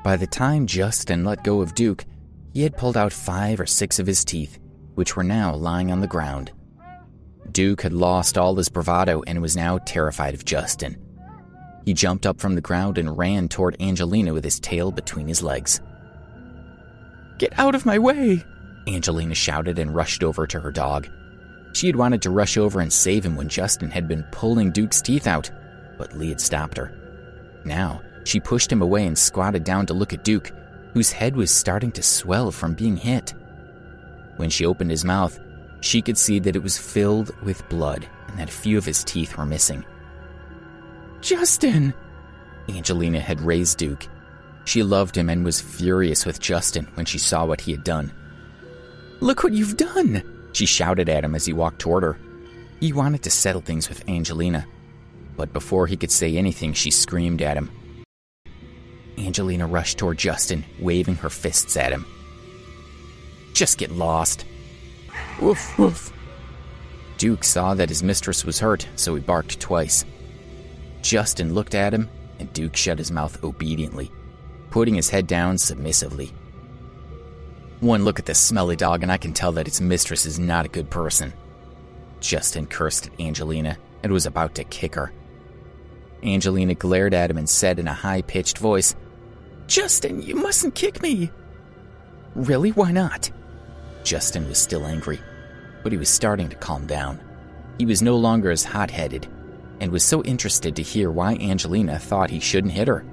By the time Justin let go of Duke, he had pulled out 5 or 6 of his teeth, which were now lying on the ground. Duke had lost all his bravado and was now terrified of Justin. He jumped up from the ground and ran toward Angelina with his tail between his legs. "Get out of my way!" Angelina shouted and rushed over to her dog. She had wanted to rush over and save him when Justin had been pulling Duke's teeth out, but Lee had stopped her. Now, she pushed him away and squatted down to look at Duke, whose head was starting to swell from being hit. When she opened his mouth, she could see that it was filled with blood and that a few of his teeth were missing. "Justin!" Angelina had raised Duke. She loved him and was furious with Justin when she saw what he had done. "Look what you've done!" she shouted at him as he walked toward her. He wanted to settle things with Angelina, but before he could say anything, she screamed at him. Angelina rushed toward Justin, waving her fists at him. "Just get lost." "Woof, woof." Duke saw that his mistress was hurt, so he barked twice. Justin looked at him, and Duke shut his mouth obediently, putting his head down submissively. "One look at this smelly dog and I can tell that its mistress is not a good person." Justin cursed at Angelina and was about to kick her. Angelina glared at him and said in a high-pitched voice, "Justin, you mustn't kick me." "Really? Why not?" Justin was still angry, but he was starting to calm down. He was no longer as hot-headed and was so interested to hear why Angelina thought he shouldn't hit her.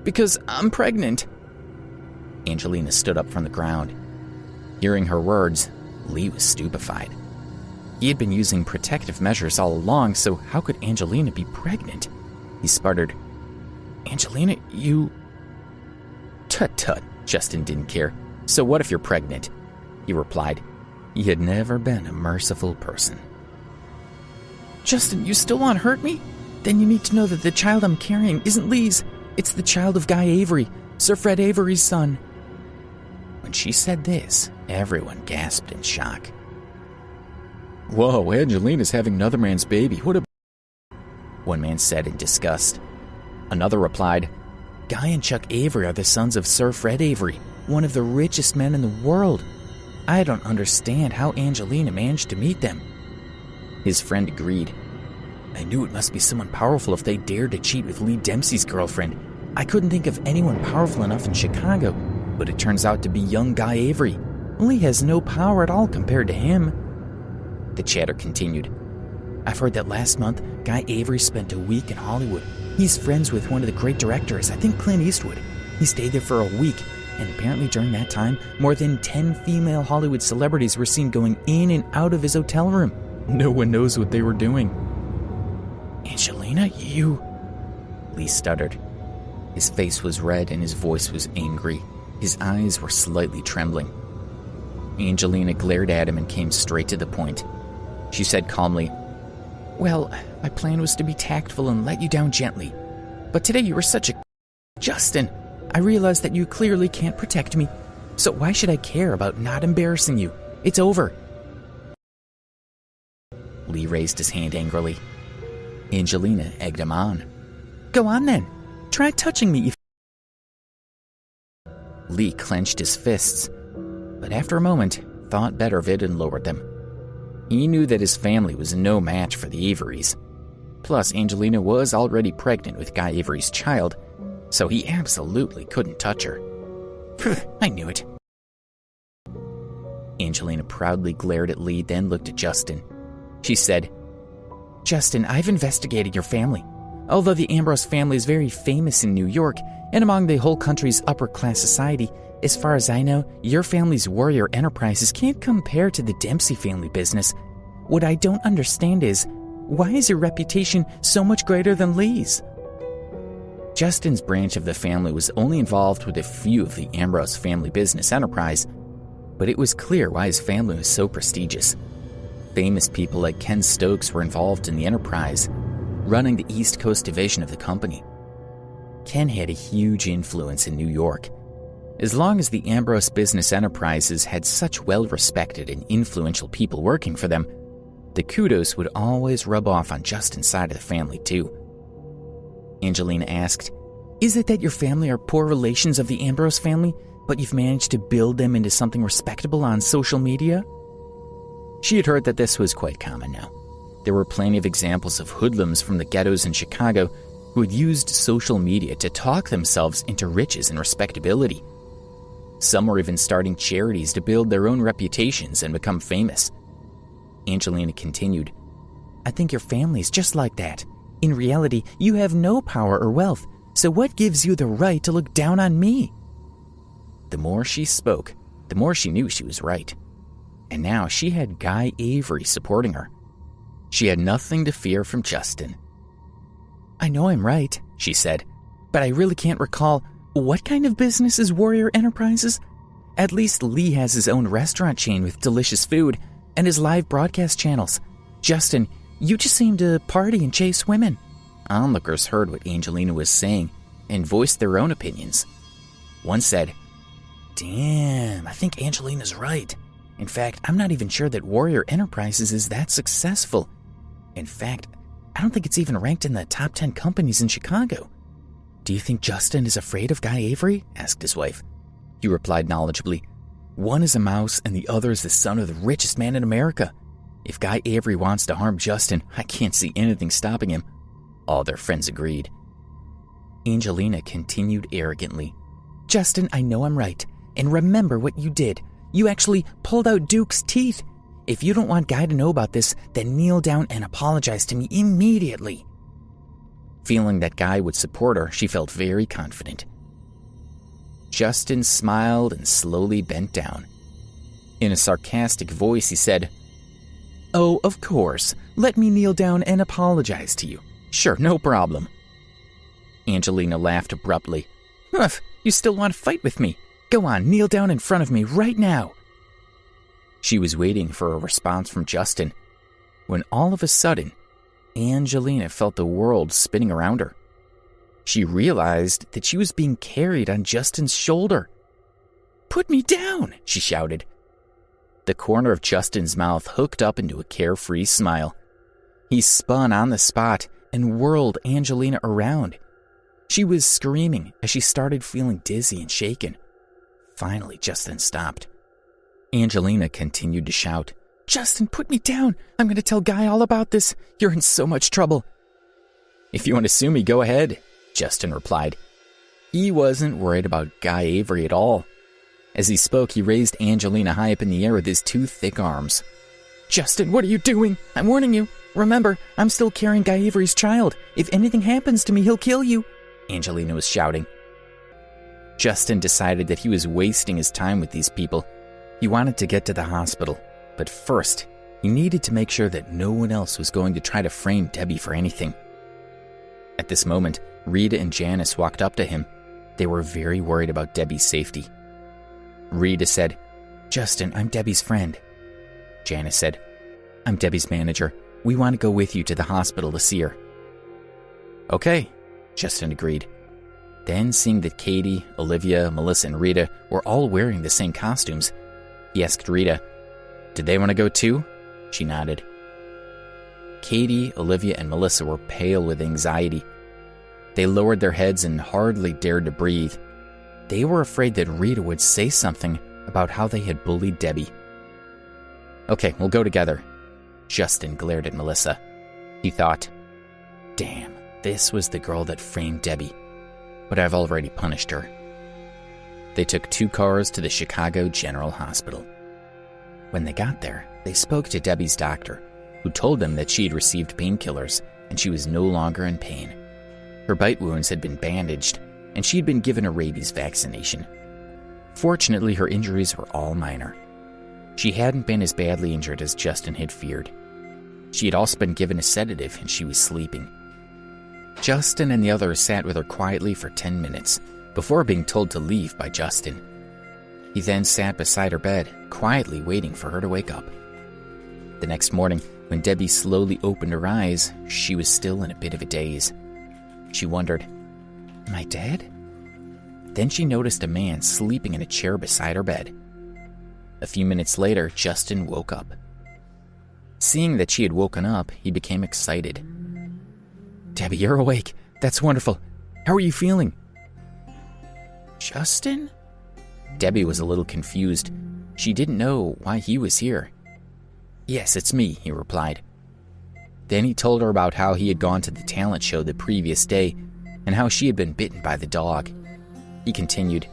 "Because I'm pregnant." Angelina stood up from the ground. Hearing her words, Lee was stupefied. He had been using protective measures all along, so how could Angelina be pregnant? He sputtered, "Angelina, you..." "Tut-tut," Justin didn't care. "So what if you're pregnant?" he replied. He had never been a merciful person. "Justin, you still want to hurt me? Then you need to know that the child I'm carrying isn't Lee's. It's the child of Guy Avery, Sir Fred Avery's son." When she said this, everyone gasped in shock. "Whoa, Angelina's having another man's baby. What a..." one man said in disgust. Another replied, "Guy and Chuck Avery are the sons of Sir Fred Avery, one of the richest men in the world. I don't understand how Angelina managed to meet them." His friend agreed. "I knew it must be someone powerful if they dared to cheat with Lee Dempsey's girlfriend. I couldn't think of anyone powerful enough in Chicago, but it turns out to be young Guy Avery. Lee has no power at all compared to him." The chatter continued. "I've heard that last month, Guy Avery spent a week in Hollywood. He's friends with one of the great directors, I think Clint Eastwood. He stayed there for a week, and apparently during that time, more than 10 female Hollywood celebrities were seen going in and out of his hotel room. No one knows what they were doing." "Angelina, you..." Lee stuttered. His face was red and his voice was angry. His eyes were slightly trembling. Angelina glared at him and came straight to the point. She said calmly, "Well, my plan was to be tactful and let you down gently. But today you were such a... Justin, I realize that you clearly can't protect me. So why should I care about not embarrassing you? It's over." Lee raised his hand angrily. Angelina egged him on. "Go on then. Try touching me." Lee clenched his fists, but after a moment, thought better of it and lowered them. He knew that his family was no match for the Averys. Plus, Angelina was already pregnant with Guy Avery's child, so he absolutely couldn't touch her. "I knew it." Angelina proudly glared at Lee, then looked at Justin. She said, "Justin, I've investigated your family. Although the Ambrose family is very famous in New York and among the whole country's upper-class society, as far as I know, your family's warrior enterprises can't compare to the Dempsey family business. What I don't understand is, why is your reputation so much greater than Lee's?" Justin's branch of the family was only involved with a few of the Ambrose family business enterprise, but it was clear why his family was so prestigious. Famous people like Ken Stokes were involved in the enterprise, running the East Coast division of the company. Ken had a huge influence in New York. As long as the Ambrose business enterprises had such well-respected and influential people working for them, the kudos would always rub off on Justin's side of the family too. Angelina asked, Is it that your family are poor relations of the Ambrose family, but you've managed to build them into something respectable on social media? She had heard that this was quite common now. There were plenty of examples of hoodlums from the ghettos in Chicago who had used social media to talk themselves into riches and respectability. Some were even starting charities to build their own reputations and become famous. Angelina continued, I think your family's just like that. In reality, you have no power or wealth, so what gives you the right to look down on me? The more she spoke, the more she knew she was right. And now she had Guy Avery supporting her. She had nothing to fear from Justin. I know I'm right, she said, but I really can't recall. What kind of business is Warrior Enterprises? At least Lee has his own restaurant chain with delicious food and his live broadcast channels. Justin, you just seem to party and chase women. Onlookers heard what Angelina was saying and voiced their own opinions. One said, Damn, I think Angelina's right. In fact, I'm not even sure that Warrior Enterprises is that successful. In fact, I don't think it's even ranked in the top 10 companies in Chicago. Do you think Justin is afraid of Guy Avery? Asked his wife. He replied knowledgeably, One is a mouse and the other is the son of the richest man in America. If Guy Avery wants to harm Justin, I can't see anything stopping him. All their friends agreed. Angelina continued arrogantly, Justin, I know I'm right. And remember what you did. You actually pulled out Duke's teeth. If you don't want Guy to know about this, then kneel down and apologize to me immediately. Feeling that Guy would support her, she felt very confident. Justin smiled and slowly bent down. In a sarcastic voice, he said, Oh, of course. Let me kneel down and apologize to you. Sure, no problem. Angelina laughed abruptly. Huff, you still want to fight with me? Go on, kneel down in front of me right now. She was waiting for a response from Justin, when all of a sudden, Angelina felt the world spinning around her. She realized that she was being carried on Justin's shoulder. Put me down, she shouted. The corner of Justin's mouth hooked up into a carefree smile. He spun on the spot and whirled Angelina around. She was screaming as she started feeling dizzy and shaken. Finally, Justin stopped. Angelina continued to shout, Justin, put me down. I'm going to tell Guy all about this. You're in so much trouble. If you want to sue me, go ahead, Justin replied. He wasn't worried about Guy Avery at all. As he spoke, he raised Angelina high up in the air with his two thick arms. Justin, what are you doing? I'm warning you. Remember, I'm still carrying Guy Avery's child. If anything happens to me, he'll kill you, Angelina was shouting. Justin decided that he was wasting his time with these people. He wanted to get to the hospital, but first, he needed to make sure that no one else was going to try to frame Debbie for anything. At this moment, Rita and Janice walked up to him. They were very worried about Debbie's safety. Rita said, Justin, I'm Debbie's friend. Janice said, I'm Debbie's manager. We want to go with you to the hospital to see her. Okay, Justin agreed. Then, seeing that Katie, Olivia, Melissa, and Rita were all wearing the same costumes, he asked Rita, Did they want to go too? She nodded. Katie, Olivia, and Melissa were pale with anxiety. They lowered their heads and hardly dared to breathe. They were afraid that Rita would say something about how they had bullied Debbie. Okay, we'll go together. Justin glared at Melissa. He thought, Damn, this was the girl that framed Debbie. But I've already punished her. They took 2 cars to the Chicago General Hospital. When they got there, they spoke to Debbie's doctor, who told them that she had received painkillers and she was no longer in pain. Her bite wounds had been bandaged, and she had been given a rabies vaccination. Fortunately, her injuries were all minor. She hadn't been as badly injured as Justin had feared. She had also been given a sedative, and she was sleeping. Justin and the others sat with her quietly for 10 minutes before being told to leave by Justin. He then sat beside her bed, quietly waiting for her to wake up. The next morning, when Debbie slowly opened her eyes, she was still in a bit of a daze. She wondered, Am I dead? Then she noticed a man sleeping in a chair beside her bed. A few minutes later, Justin woke up. Seeing that she had woken up, he became excited. Debbie, you're awake. That's wonderful. How are you feeling? Justin? Debbie was a little confused. She didn't know why he was here. Yes, it's me, he replied. Then he told her about how he had gone to the talent show the previous day and how she had been bitten by the dog. He continued,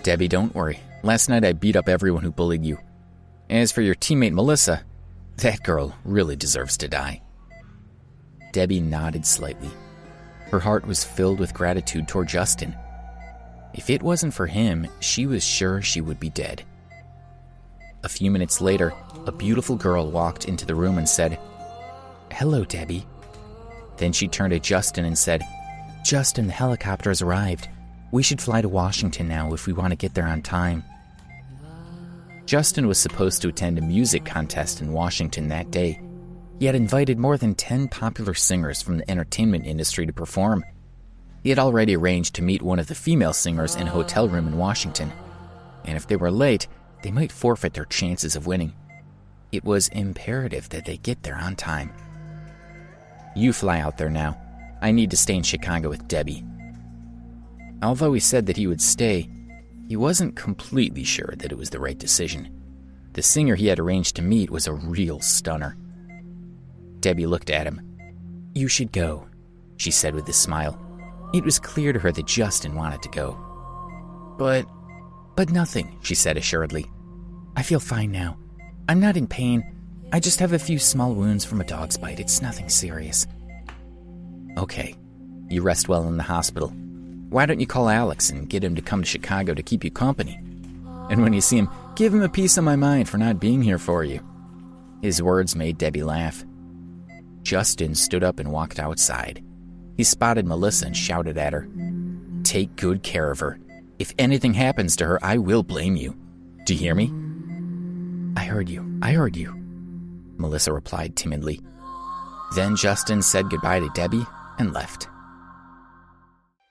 Debbie, don't worry. Last night I beat up everyone who bullied you. As for your teammate Melissa, that girl really deserves to die. Debbie nodded slightly. Her heart was filled with gratitude toward Justin. If it wasn't for him, she was sure she would be dead. A few minutes later, a beautiful girl walked into the room and said, Hello, Debbie. Then she turned to Justin and said, Justin, the helicopter has arrived. We should fly to Washington now if we want to get there on time. Justin was supposed to attend a music contest in Washington that day. He had invited more than 10 popular singers from the entertainment industry to perform. He had already arranged to meet one of the female singers in a hotel room in Washington, and if they were late, they might forfeit their chances of winning. It was imperative that they get there on time. You fly out there now. I need to stay in Chicago with Debbie. Although he said that he would stay, he wasn't completely sure that it was the right decision. The singer he had arranged to meet was a real stunner. Debbie looked at him. You should go, she said with a smile. It was clear to her that Justin wanted to go. But nothing, she said assuredly. I feel fine now. I'm not in pain. I just have a few small wounds from a dog's bite. It's nothing serious. Okay. You rest well in the hospital. Why don't you call Alex and get him to come to Chicago to keep you company? And when you see him, give him a piece of my mind for not being here for you. His words made Debbie laugh. Justin stood up and walked outside. He spotted Melissa and shouted at her, Take good care of her. If anything happens to her, I will blame you. Do you hear me? I heard you. Melissa replied timidly. Then Justin said goodbye to Debbie and left.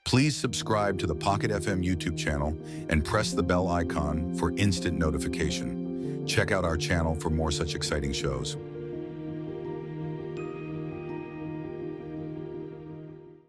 Please subscribe to the Pocket FM YouTube channel and press the bell icon for instant notification. Check out our channel for more such exciting shows.